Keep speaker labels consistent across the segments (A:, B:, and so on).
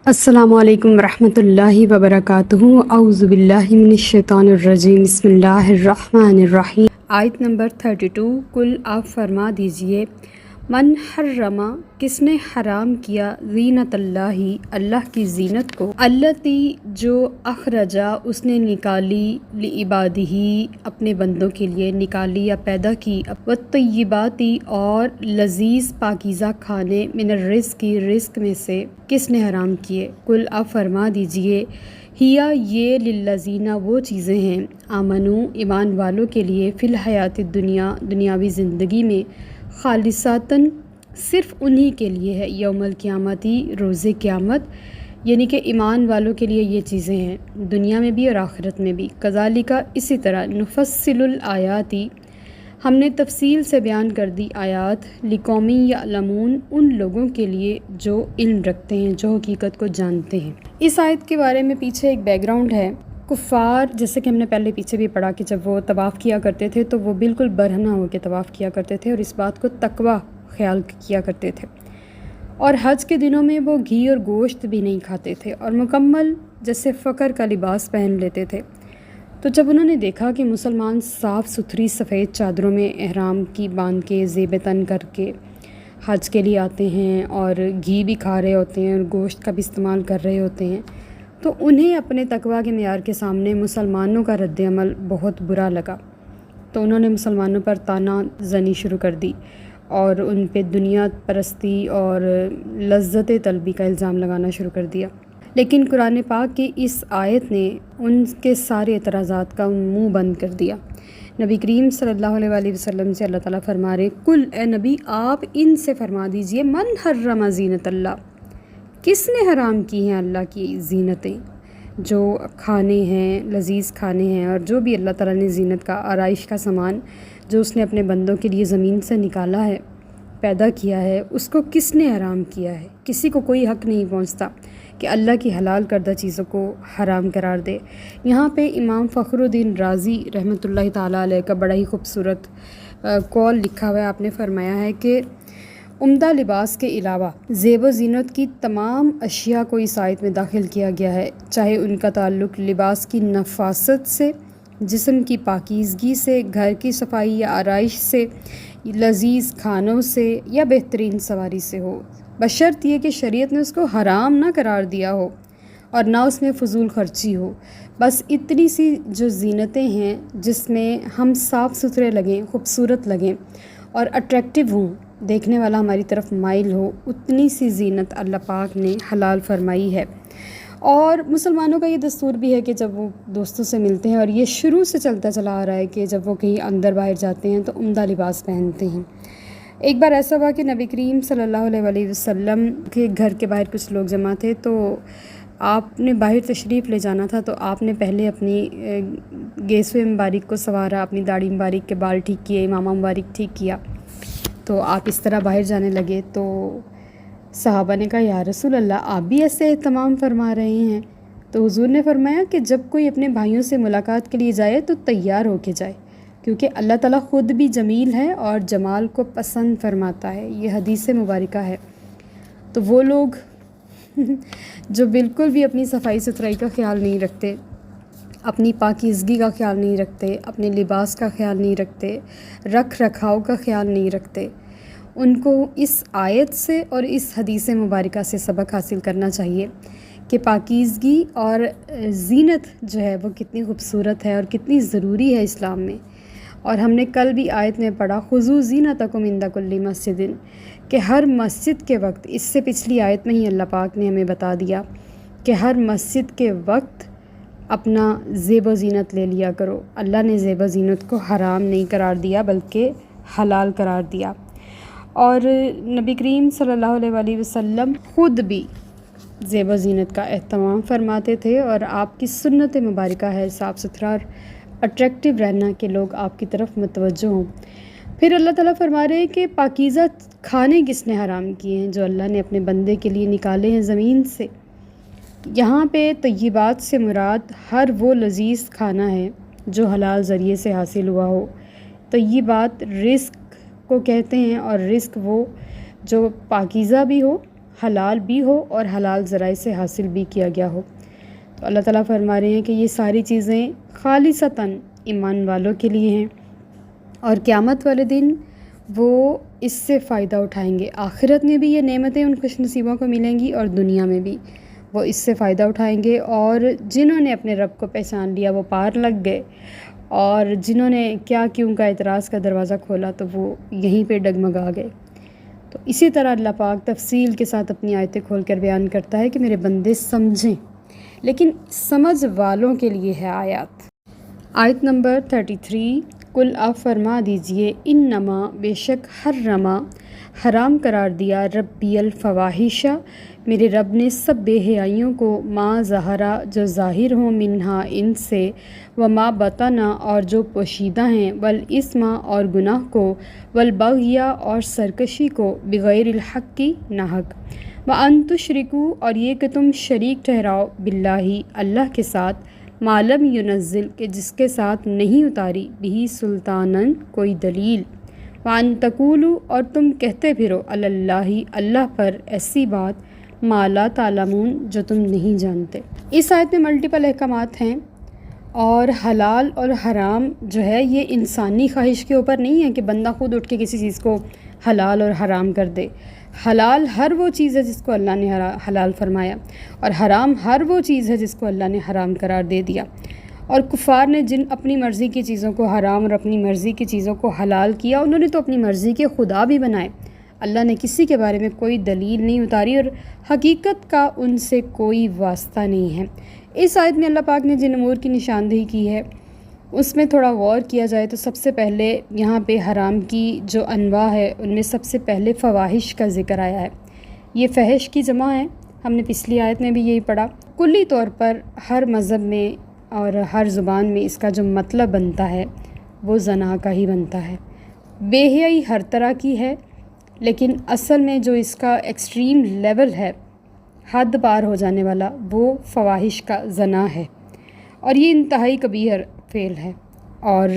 A: السلام علیکم ورحمۃ اللہ وبرکاتہ۔ اعوذ باللہ من الشیطان الرجیم، بسم اللہ الرحمن الرحیم۔ آیت نمبر 32۔ کل آپ فرما دیجئے، من حرم، کس نے حرام کیا، زینت اللہ، اللہ کی زینت کو، التی جو اخرجا اس نے نکالی، لعبادہ اپنے بندوں کے لیے نکالی یا پیدا کی، والطیباتی اور لذیذ پاکیزہ کھانے، من الرزق رزق میں سے کس نے حرام کیے، کل آپ فرما دیجئے، ہیا یہ للذین وہ چیزیں ہیں، آمنو ایمان والوں کے لیے، فی الحیات الدنیا دنیاوی زندگی میں، خالصاتاً صرف انہی کے لیے ہے، یوم القیامتی روز قیامت، یعنی کہ ایمان والوں کے لیے یہ چیزیں ہیں دنیا میں بھی اور آخرت میں بھی۔ کذالک اسی طرح، نفصل الآیاتی ہم نے تفصیل سے بیان کر دی آیات، لقوم یعلمون ان لوگوں کے لیے جو علم رکھتے ہیں، جو حقیقت کو جانتے ہیں۔ اس آیت کے بارے میں پیچھے ایک بیک گراؤنڈ ہے۔ کفار، جیسے کہ ہم نے پہلے پیچھے بھی پڑھا کہ جب وہ طواف کیا کرتے تھے تو وہ بالکل برہنہ ہو کے طواف کیا کرتے تھے اور اس بات کو تقوی خیال کیا کرتے تھے، اور حج کے دنوں میں وہ گھی اور گوشت بھی نہیں کھاتے تھے اور مکمل جیسے فقر کا لباس پہن لیتے تھے۔ تو جب انہوں نے دیکھا کہ مسلمان صاف ستھری سفید چادروں میں احرام کی باندھ کے زیب تن کر کے حج کے لیے آتے ہیں اور گھی بھی کھا رہے ہوتے ہیں اور گوشت کا بھی استعمال کر رہے ہوتے ہیں، تو انہیں اپنے تقویٰ کے معیار کے سامنے مسلمانوں کا رد عمل بہت برا لگا، تو انہوں نے مسلمانوں پر طعنہ زنی شروع کر دی اور ان پہ دنیا پرستی اور لذت طلبی کا الزام لگانا شروع کر دیا۔ لیکن قرآن پاک کی اس آیت نے ان کے سارے اعتراضات کا منہ بند کر دیا۔ نبی کریم صلی اللہ علیہ وآلہ وسلم سے اللہ تعالیٰ فرما رہے، کل اے نبی آپ ان سے فرما دیجئے، من حرم زینت اللہ، کس نے حرام کی ہیں اللہ کی زینتیں، جو کھانے ہیں، لذیذ کھانے ہیں، اور جو بھی اللہ تعالیٰ نے زینت کا، آرائش کا سامان جو اس نے اپنے بندوں کے لیے زمین سے نکالا ہے، پیدا کیا ہے، اس کو کس نے حرام کیا ہے؟ کسی کو کوئی حق نہیں پہنچتا کہ اللہ کی حلال کردہ چیزوں کو حرام قرار دے۔ یہاں پہ امام فخر الدین رازی رحمۃ اللہ تعالیٰ علیہ کا بڑا ہی خوبصورت قول لکھا ہوا ہے۔ آپ نے فرمایا ہے کہ عمدہ لباس کے علاوہ زیب و زینت کی تمام اشیاء کو اس آیت میں داخل کیا گیا ہے، چاہے ان کا تعلق لباس کی نفاست سے، جسم کی پاکیزگی سے، گھر کی صفائی یا آرائش سے، لذیذ کھانوں سے یا بہترین سواری سے ہو، بشرط یہ کہ شریعت نے اس کو حرام نہ قرار دیا ہو اور نہ اس میں فضول خرچی ہو۔ بس اتنی سی جو زینتیں ہیں جس میں ہم صاف ستھرے لگیں، خوبصورت لگیں اور اٹریکٹیو ہوں، دیکھنے والا ہماری طرف مائل ہو، اتنی سی زینت اللہ پاک نے حلال فرمائی ہے۔ اور مسلمانوں کا یہ دستور بھی ہے کہ جب وہ دوستوں سے ملتے ہیں، اور یہ شروع سے چلتا چلا آ رہا ہے کہ جب وہ کہیں اندر باہر جاتے ہیں تو عمدہ لباس پہنتے ہیں۔ ایک بار ایسا ہوا کہ نبی کریم صلی اللہ علیہ وآلہ وسلم کے گھر کے باہر کچھ لوگ جمع تھے، تو آپ نے باہر تشریف لے جانا تھا، تو آپ نے پہلے اپنی گیسوئے مبارک کو سنوارا، اپنی داڑھی مبارک کے بال ٹھیک کیے، امامہ مبارک ٹھیک کیا، تو آپ اس طرح باہر جانے لگے۔ تو صحابہ نے کہا، یا رسول اللہ آپ بھی ایسے اہتمام فرما رہے ہیں؟ تو حضور نے فرمایا کہ جب کوئی اپنے بھائیوں سے ملاقات کے لیے جائے تو تیار ہو کے جائے، کیونکہ اللہ تعالیٰ خود بھی جمیل ہے اور جمال کو پسند فرماتا ہے، یہ حدیث مبارکہ ہے۔ تو وہ لوگ جو بالکل بھی اپنی صفائی ستھرائی کا خیال نہیں رکھتے، اپنی پاکیزگی کا خیال نہیں رکھتے، اپنے لباس کا خیال نہیں رکھتے، رکھ رکھاؤ کا خیال نہیں رکھتے، ان کو اس آیت سے اور اس حدیث مبارکہ سے سبق حاصل کرنا چاہیے کہ پاکیزگی اور زینت جو ہے وہ کتنی خوبصورت ہے اور کتنی ضروری ہے اسلام میں۔ اور ہم نے کل بھی آیت میں پڑھا، خذوا زینتکم عند کل مسجد، کہ ہر مسجد کے وقت، اس سے پچھلی آیت میں ہی اللہ پاک نے ہمیں بتا دیا کہ ہر مسجد کے وقت اپنا زیب و زینت لے لیا کرو۔ اللہ نے زیب و زینت کو حرام نہیں قرار دیا بلکہ حلال قرار دیا۔ اور نبی کریم صلی اللہ علیہ وآلہ وسلم خود بھی زیب و زینت کا اہتمام فرماتے تھے، اور آپ کی سنت مبارکہ ہے صاف ستھرا اور اٹریکٹیو رہنا کہ لوگ آپ کی طرف متوجہ ہوں۔ پھر اللہ تعالیٰ فرما رہے ہیں کہ پاکیزہ کھانے کس نے حرام کیے ہیں، جو اللہ نے اپنے بندے کے لیے نکالے ہیں زمین سے۔ یہاں پہ طیبات سے مراد ہر وہ لذیذ کھانا ہے جو حلال ذریعے سے حاصل ہوا ہو۔ طیبات رزق کو کہتے ہیں، اور رزق وہ جو پاکیزہ بھی ہو، حلال بھی ہو اور حلال ذرائع سے حاصل بھی کیا گیا ہو۔ تو اللہ تعالیٰ فرما رہے ہیں کہ یہ ساری چیزیں خالصتاً ایمان والوں کے لیے ہیں، اور قیامت والے دن وہ اس سے فائدہ اٹھائیں گے۔ آخرت میں بھی یہ نعمتیں ان خوش نصیبوں کو ملیں گی، اور دنیا میں بھی وہ اس سے فائدہ اٹھائیں گے، اور جنہوں نے اپنے رب کو پہچان لیا وہ پار لگ گئے، اور جنہوں نے کیا کیوں کا اعتراض کا دروازہ کھولا تو وہ یہیں پہ ڈگمگا گئے۔ تو اسی طرح اللہ پاک تفصیل کے ساتھ اپنی آیتیں کھول کر بیان کرتا ہے کہ میرے بندے سمجھیں، لیکن سمجھ والوں کے لیے ہے آیات۔ آیت نمبر 33، کل آپ فرما دیجئے انما بے شک حرما حرام قرار دیا ربی الفواحش میرے رب نے سب بے حیائیوں کو، ما ظہرا جو ظاہر ہوں، منہا ان سے، وما بطنا اور جو پوشیدہ ہیں، والاسما اور گناہ کو، والبغی اور سرکشی کو، بغیر الحق کی ناحق، وان تشرکوا اور یہ کہ تم شریک ٹھہراؤ، باللہ اللہ کے ساتھ، ما لم ینزل کہ جس کے ساتھ نہیں اتاری، بھی سلطانن کوئی دلیل، وان تقولوا اور تم کہتے پھرو، علی اللہ اللہ پر ایسی بات، ما لا تعلمون جو تم نہیں جانتے۔ اس آیت میں ملٹیپل احکامات ہیں، اور حلال اور حرام جو ہے یہ انسانی خواہش کے اوپر نہیں ہے کہ بندہ خود اٹھ کے کسی چیز کو حلال اور حرام کر دے۔ حلال ہر وہ چیز ہے جس کو اللہ نے حلال فرمایا، اور حرام ہر وہ چیز ہے جس کو اللہ نے حرام قرار دے دیا۔ اور کفار نے جن اپنی مرضی کی چیزوں کو حرام اور اپنی مرضی کی چیزوں کو حلال کیا، انہوں نے تو اپنی مرضی کے خدا بھی بنائے۔ اللہ نے کسی کے بارے میں کوئی دلیل نہیں اتاری، اور حقیقت کا ان سے کوئی واسطہ نہیں ہے۔ اس آیت میں اللہ پاک نے جن امور کی نشاندہی کی ہے اس میں تھوڑا غور کیا جائے تو سب سے پہلے یہاں پہ حرام کی جو انواع ہے ان میں سب سے پہلے فواحش کا ذکر آیا ہے۔ یہ فحش کی جمع ہے، ہم نے پچھلی آیت میں بھی یہی پڑھا۔ کلی طور پر ہر مذہب میں اور ہر زبان میں اس کا جو مطلب بنتا ہے وہ زنا کا ہی بنتا ہے۔ بے حیائی ہر طرح کی ہے، لیکن اصل میں جو اس کا ایکسٹریم لیول ہے، حد پار ہو جانے والا، وہ فواحش کا زنا ہے، اور یہ انتہائی کبیرہ فعل ہے۔ اور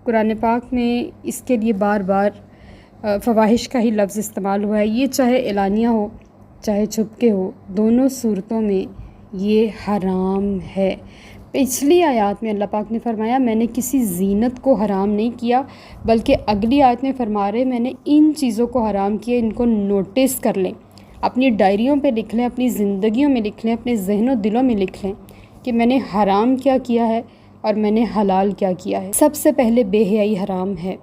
A: قرآن پاک میں اس کے لیے بار بار فواحش کا ہی لفظ استعمال ہوا ہے، یہ چاہے اعلانیہ ہو چاہے چھپ کے ہو، دونوں صورتوں میں یہ حرام ہے۔ پچھلی آیات میں اللہ پاک نے فرمایا میں نے کسی زینت کو حرام نہیں کیا، بلکہ اگلی آیت میں فرما رہے میں نے ان چیزوں کو حرام کیا، ان کو نوٹس کر لیں، اپنی ڈائریوں پہ لکھ لیں، اپنی زندگیوں میں لکھ لیں، اپنے ذہن و دلوں میں لکھ لیں کہ میں نے حرام کیا کیا ہے اور میں نے حلال کیا کیا ہے۔ سب سے پہلے بے حیائی حرام ہے،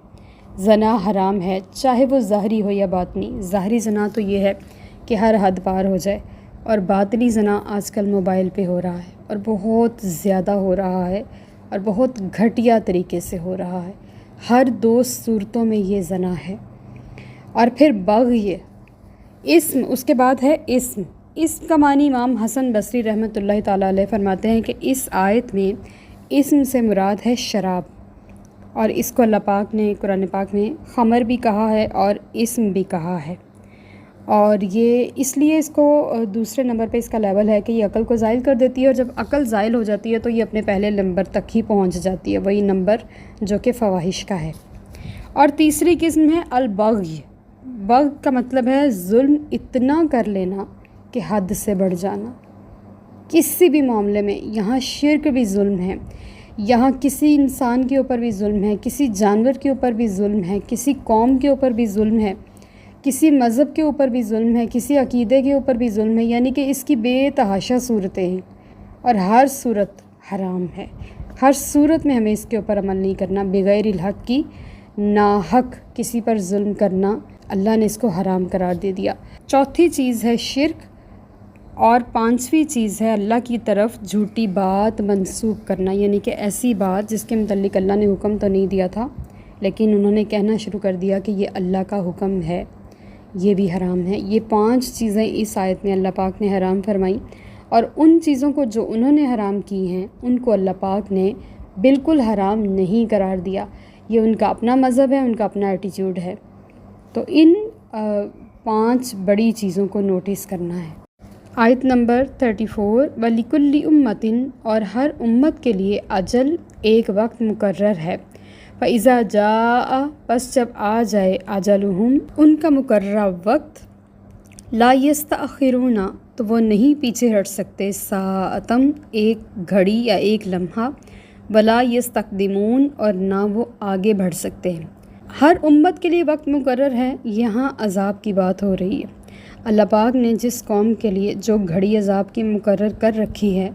A: زنا حرام ہے، چاہے وہ ظاہری ہو یا باطنی۔ ظاہری زنا تو یہ ہے کہ ہر حد پار ہو جائے، اور باطنی زنا آج کل موبائل پہ ہو رہا ہے، اور بہت زیادہ ہو رہا ہے، اور بہت گھٹیا طریقے سے ہو رہا ہے۔ ہر دو صورتوں میں یہ زنا ہے۔ اور پھر بغی، اسم، اس کے بعد ہے اسم۔ اسم کا معنی امام حسن بصری رحمۃ اللہ تعالیٰ علیہ فرماتے ہیں کہ اس آیت میں اسم سے مراد ہے شراب، اور اس کو اللہ پاک نے قرآن پاک میں خمر بھی کہا ہے اور اسم بھی کہا ہے، اور یہ اس لیے اس کو دوسرے نمبر پہ اس کا لیول ہے کہ یہ عقل کو زائل کر دیتی ہے، اور جب عقل زائل ہو جاتی ہے تو یہ اپنے پہلے نمبر تک ہی پہنچ جاتی ہے، وہی نمبر جو کہ فواحش کا ہے۔ اور تیسری قسم ہے البغی۔ بغی کا مطلب ہے ظلم اتنا کر لینا کہ حد سے بڑھ جانا، کسی بھی معاملے میں۔ یہاں شرک بھی ظلم ہے، یہاں کسی انسان کے اوپر بھی ظلم ہے، کسی جانور کے اوپر بھی ظلم ہے، کسی قوم کے اوپر بھی ظلم ہے، کسی مذہب کے اوپر بھی ظلم ہے، کسی عقیدے کے اوپر بھی ظلم ہے، یعنی کہ اس کی بے تحاشا صورتیں ہیں، اور ہر صورت حرام ہے۔ ہر صورت میں ہمیں اس کے اوپر عمل نہیں کرنا، بغیر الحق کی، ناحق کسی پر ظلم کرنا، اللہ نے اس کو حرام قرار دے دیا۔ چوتھی چیز ہے شرک، اور پانچویں چیز ہے اللہ کی طرف جھوٹی بات منسوب کرنا، یعنی کہ ایسی بات جس کے متعلق اللہ نے حکم تو نہیں دیا تھا لیکن انہوں نے کہنا شروع کر دیا کہ یہ اللہ کا حکم ہے، یہ بھی حرام ہے۔ یہ 5 چیزیں اس آیت میں اللہ پاک نے حرام فرمائیں، اور ان چیزوں کو جو انہوں نے حرام کی ہیں ان کو اللہ پاک نے بالکل حرام نہیں قرار دیا۔ یہ ان کا اپنا مذہب ہے، ان کا اپنا ایٹیچیوڈ ہے۔ تو ان 5 بڑی چیزوں کو نوٹس کرنا ہے۔ آیت نمبر 34، وَلِكُلِّ أُمَّةٍ اور ہر امت کے لیے اجل ایک وقت مقرر ہے، فَإِذَا جَاءَ پس جب آ جائے اجلہم ان کا مقررہ وقت، لا یستأخرون تو وہ نہیں پیچھے ہٹ سکتے، ساعتم ایک گھڑی یا ایک لمحہ، ولا یستقدمون اور نہ وہ آگے بڑھ سکتے ہیں۔ ہر امت کے لیے وقت مقرر ہے۔ یہاں عذاب کی بات ہو رہی ہے۔ اللہ پاک نے جس قوم کے لیے جو گھڑی عذاب کی مقرر کر رکھی ہے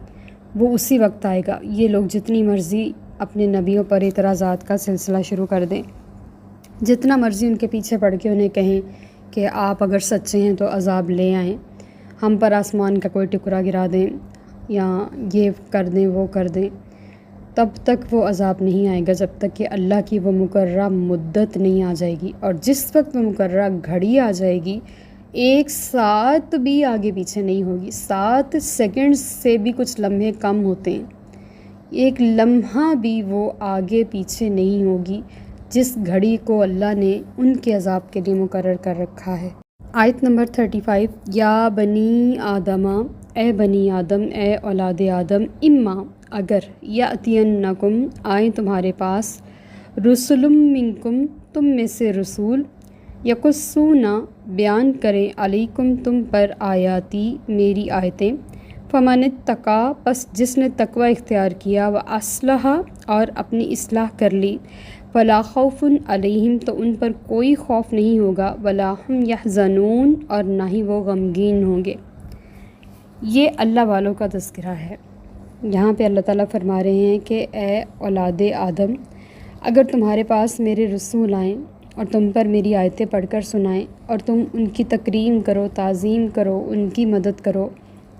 A: وہ اسی وقت آئے گا۔ یہ لوگ جتنی مرضی اپنے نبیوں پر اعتراضات کا سلسلہ شروع کر دیں، جتنا مرضی ان کے پیچھے پڑھ کے انہیں کہیں کہ آپ اگر سچے ہیں تو عذاب لے آئیں، ہم پر آسمان کا کوئی ٹکڑا گرا دیں یا یہ کر دیں وہ کر دیں، تب تک وہ عذاب نہیں آئے گا جب تک کہ اللہ کی وہ مقررہ مدت نہیں آ جائے گی۔ اور جس وقت وہ مقررہ گھڑی آ جائے گی، ایک ساتھ بھی آگے پیچھے نہیں ہوگی۔ 7 سیکنڈ سے بھی کچھ لمحے کم ہوتے ہیں، ایک لمحہ بھی وہ آگے پیچھے نہیں ہوگی جس گھڑی کو اللہ نے ان کے عذاب کے لیے مقرر کر رکھا ہے۔ آیت نمبر 35، یا بنی آدم، اے بنی آدم، اے اولاد آدم، اما اگر، یاتینکم آئیں تمہارے پاس، رسل منکم تم میں سے رسول، یقصون بیان کریں، علیکم تم پر آیاتی میری آیتیں، فمن اتقی پس جس نے تقوی اختیار کیا، واصلح اور اپنی اصلاح کر لی، فلا خوف علیہم تو ان پر کوئی خوف نہیں ہوگا، ولا ہم یحزنون اور نہ ہی وہ غمگین ہوں گے۔ یہ اللہ والوں کا تذکرہ ہے۔ یہاں پہ اللہ تعالیٰ فرما رہے ہیں کہ اے اولاد آدم، اگر تمہارے پاس میرے رسول آئیں اور تم پر میری آیتیں پڑھ کر سنائیں اور تم ان کی تکریم کرو، تعظیم کرو، ان کی مدد کرو،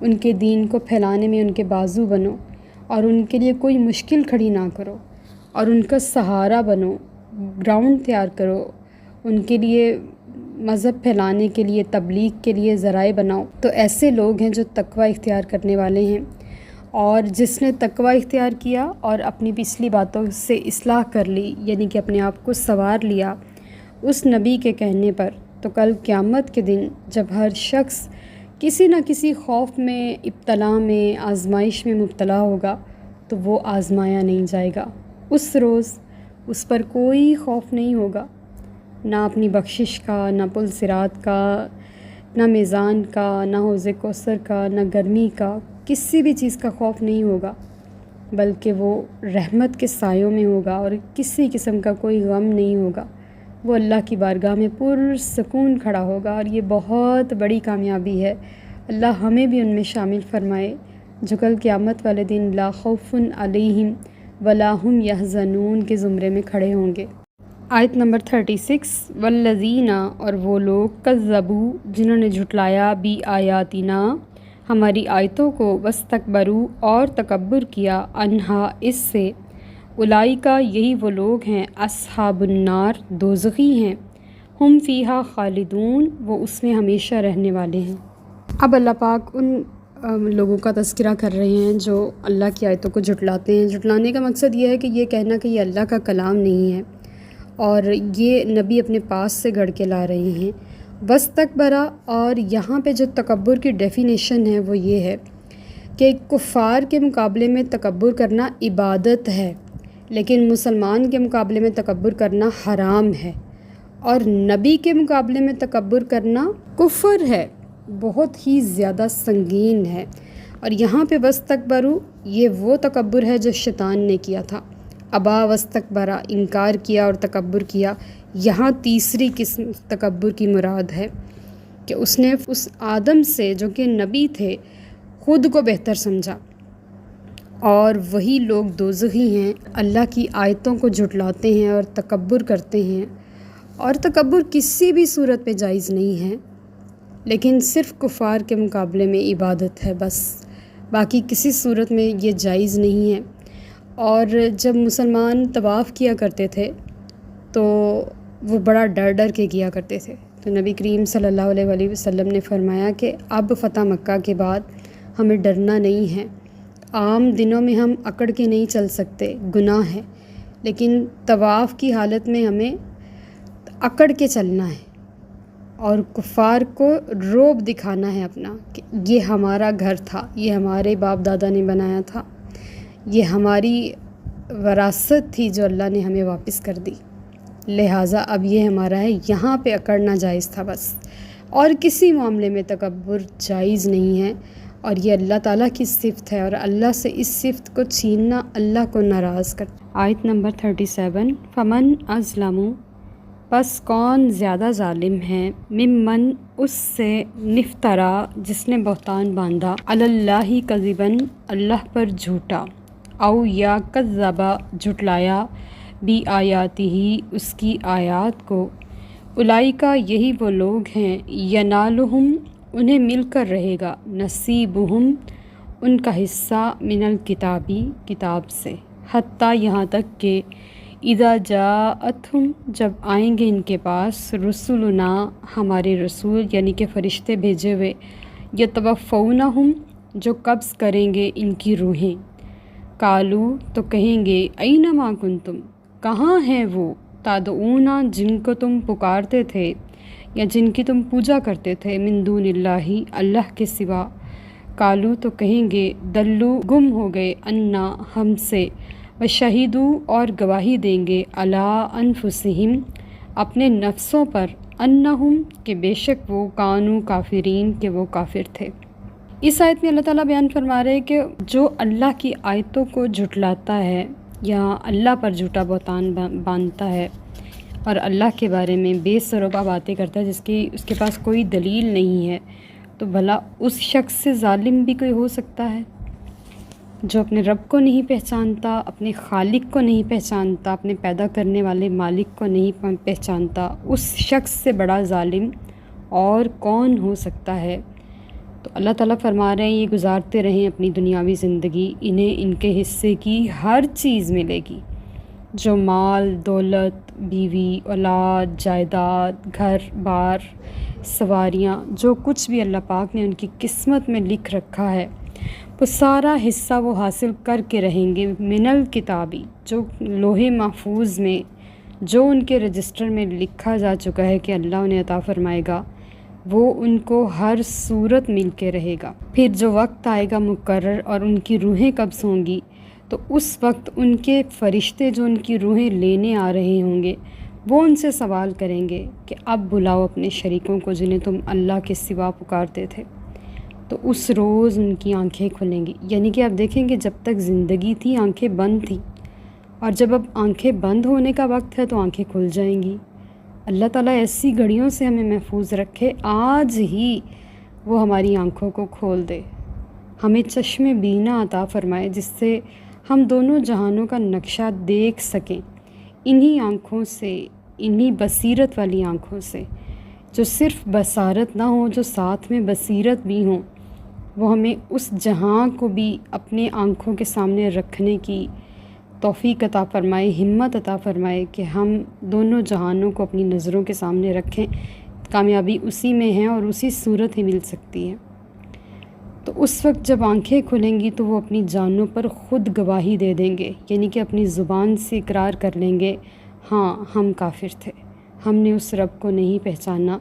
A: ان کے دین کو پھیلانے میں ان کے بازو بنو اور ان کے لیے کوئی مشکل کھڑی نہ کرو اور ان کا سہارا بنو، گراؤنڈ تیار کرو، ان کے لیے مذہب پھیلانے کے لیے، تبلیغ کے لیے ذرائع بناؤ، تو ایسے لوگ ہیں جو تقوی اختیار کرنے والے ہیں۔ اور جس نے تقوی اختیار کیا اور اپنی پچھلی باتوں سے اصلاح کر لی، یعنی کہ اپنے آپ کو سنوار لیا اس نبی کے کہنے پر، تو کل قیامت کے دن جب ہر شخص کسی نہ کسی خوف میں، ابتلا میں، آزمائش میں مبتلا ہوگا تو وہ آزمایا نہیں جائے گا۔ اس روز اس پر کوئی خوف نہیں ہوگا، نہ اپنی بخشش کا، نہ پل صراط کا، نہ میزان کا، نہ حوض کوثر کا، نہ گرمی کا، کسی بھی چیز کا خوف نہیں ہوگا، بلکہ وہ رحمت کے سایوں میں ہوگا اور کسی قسم کا کوئی غم نہیں ہوگا۔ وہ اللہ کی بارگاہ میں پرسکون کھڑا ہوگا، اور یہ بہت بڑی کامیابی ہے۔ اللہ ہمیں بھی ان میں شامل فرمائے جو کل قیامت والے دن لا خوف علیہم ولا ہم یحزنون کے زمرے میں کھڑے ہوں گے۔ آیت نمبر 36، والذین اور وہ لوگ کذبوا جنہوں نے جھٹلایا بی آیاتنا ہماری آیتوں کو، واستکبروا اور تکبر کیا، انہا اس سے، اولئک یہی وہ لوگ ہیں، اصحاب النار دوزخی ہیں، ہم فیہا خالدون وہ اس میں ہمیشہ رہنے والے ہیں۔ اب اللہ پاک ان لوگوں کا تذکرہ کر رہے ہیں جو اللہ کی آیتوں کو جھٹلاتے ہیں۔ جھٹلانے کا مقصد یہ ہے کہ یہ کہنا کہ یہ اللہ کا کلام نہیں ہے اور یہ نبی اپنے پاس سے گھڑ کے لا رہے ہیں۔ واستکبرا، اور یہاں پہ جو تکبر کی ڈیفینیشن ہے وہ یہ ہے کہ کفار کے مقابلے میں تکبر کرنا عبادت ہے، لیکن مسلمان کے مقابلے میں تکبر کرنا حرام ہے، اور نبی کے مقابلے میں تکبر کرنا کفر ہے، بہت ہی زیادہ سنگین ہے۔ اور یہاں پہ واستکبروا یہ وہ تکبر ہے جو شیطان نے کیا تھا، ابا واستکبرا انکار کیا اور تکبر کیا۔ یہاں تیسری قسم تکبر کی مراد ہے کہ اس نے اس آدم سے جو کہ نبی تھے خود کو بہتر سمجھا، اور وہی لوگ دوزخی ہیں، اللہ کی آیتوں کو جھٹلاتے ہیں اور تکبر کرتے ہیں۔ اور تکبر کسی بھی صورت پہ جائز نہیں ہے، لیکن صرف کفار کے مقابلے میں عبادت ہے بس، باقی کسی صورت میں یہ جائز نہیں ہے۔ اور جب مسلمان طواف کیا کرتے تھے تو وہ بڑا ڈر ڈر کے کیا کرتے تھے، تو نبی کریم صلی اللہ علیہ وآلہ وسلم نے فرمایا کہ اب فتح مکہ کے بعد ہمیں ڈرنا نہیں ہے، عام دنوں میں ہم اکڑ کے نہیں چل سکتے، گناہ ہے، لیکن طواف کی حالت میں ہمیں اکڑ کے چلنا ہے اور کفار کو رعب دکھانا ہے اپنا کہ یہ ہمارا گھر تھا، یہ ہمارے باپ دادا نے بنایا تھا، یہ ہماری وراثت تھی جو اللہ نے ہمیں واپس کر دی، لہٰذا اب یہ ہمارا ہے، یہاں پہ اکڑنا جائز تھا بس۔ اور کسی معاملے میں تکبر جائز نہیں ہے، اور یہ اللہ تعالیٰ کی صفت ہے، اور اللہ سے اس صفت کو چھیننا اللہ کو ناراض کرتا ہے۔ آیت نمبر 37، فمن ازلم، پس کون زیادہ ظالم ہے، ممن اس سے، نفترا جس نے بہتان باندھا، علی اللہ کذباً اللہ پر جھوٹا، او یا کذبا جھٹلایا، بی آیاتہ اس کی آیات کو، اولئک یہی وہ لوگ ہیں، ینالہم انہیں مل کر رہے گا، نصیبہم ان کا حصہ، من الکتابی کتاب سے، حتیٰ یہاں تک کہ اذا جاءتہم جب آئیں گے ان کے پاس، رسولنا ہمارے رسول یعنی کہ فرشتے بھیجے ہوئے، یتوفونہم جو قبض کریں گے ان کی روحیں، قالو تو کہیں گے، اینما کنتم کہاں ہیں وہ، تدعونا جن کو تم پکارتے تھے یا جن کی تم پوجا کرتے تھے، من دون اللہ اللہ کے سوا، قالو تو کہیں گے، دلو گم ہو گئے، انا ہم سے، وشہیدو اور گواہی دیں گے، علی انفسہم اپنے نفسوں پر، انہم کہ بے شک وہ، کانو کافرین کہ وہ کافر تھے۔ اس آیت میں اللہ تعالیٰ بیان فرما رہے ہیں کہ جو اللہ کی آیتوں کو جھٹلاتا ہے یا اللہ پر جھوٹا بہتان باندھتا ہے اور اللہ کے بارے میں بے سروپا باتیں کرتا ہے اس کے پاس کوئی دلیل نہیں ہے، تو بھلا اس شخص سے ظالم بھی کوئی ہو سکتا ہے؟ جو اپنے رب کو نہیں پہچانتا، اپنے خالق کو نہیں پہچانتا، اپنے پیدا کرنے والے مالک کو نہیں پہچانتا، اس شخص سے بڑا ظالم اور کون ہو سکتا ہے؟ تو اللہ تعالیٰ فرما رہے ہیں یہ گزارتے رہیں اپنی دنیاوی زندگی، انہیں ان کے حصے کی ہر چیز ملے گی، جو مال، دولت، بیوی، اولاد، جائیداد، گھر بار، سواریاں، جو کچھ بھی اللہ پاک نے ان کی قسمت میں لکھ رکھا ہے، وہ سارا حصہ وہ حاصل کر کے رہیں گے، من الکتابی جو لوح محفوظ میں، جو ان کے رجسٹر میں لکھا جا چکا ہے کہ اللہ انہیں عطا فرمائے گا، وہ ان کو ہر صورت مل کے رہے گا۔ پھر جو وقت آئے گا مقرر اور ان کی روحیں قبض ہوں گی، تو اس وقت ان کے فرشتے جو ان کی روحیں لینے آ رہے ہوں گے، وہ ان سے سوال کریں گے کہ اب بلاؤ اپنے شریکوں کو جنہیں تم اللہ کے سوا پکارتے تھے۔ تو اس روز ان کی آنکھیں کھلیں گی، یعنی کہ آپ دیکھیں کہ جب تک زندگی تھی آنکھیں بند تھیں، اور جب اب آنکھیں بند ہونے کا وقت ہے تو آنکھیں کھل جائیں گی۔ اللہ تعالیٰ ایسی گھڑیوں سے ہمیں محفوظ رکھے، آج ہی وہ ہماری آنکھوں کو کھول دے، ہمیں چشم بینا عطا فرمائے جس سے ہم دونوں جہانوں کا نقشہ دیکھ سکیں، انہی آنکھوں سے، انہی بصیرت والی آنکھوں سے، جو صرف بصارت نہ ہو، جو ساتھ میں بصیرت بھی ہوں، وہ ہمیں اس جہاں کو بھی اپنے آنکھوں کے سامنے رکھنے کی توفیق عطا فرمائے، ہمت عطا فرمائے کہ ہم دونوں جہانوں کو اپنی نظروں کے سامنے رکھیں۔ کامیابی اسی میں ہے اور اسی صورت ہی مل سکتی ہے۔ تو اس وقت جب آنکھیں کھلیں گی تو وہ اپنی جانوں پر خود گواہی دے دیں گے، یعنی کہ اپنی زبان سے اقرار کر لیں گے، ہاں ہم کافر تھے، ہم نے اس رب کو نہیں پہچانا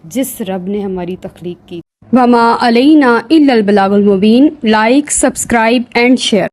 A: جس رب نے ہماری تخلیق کی۔ وما علینا الا البلاغ المبین۔ Like, subscribe and share.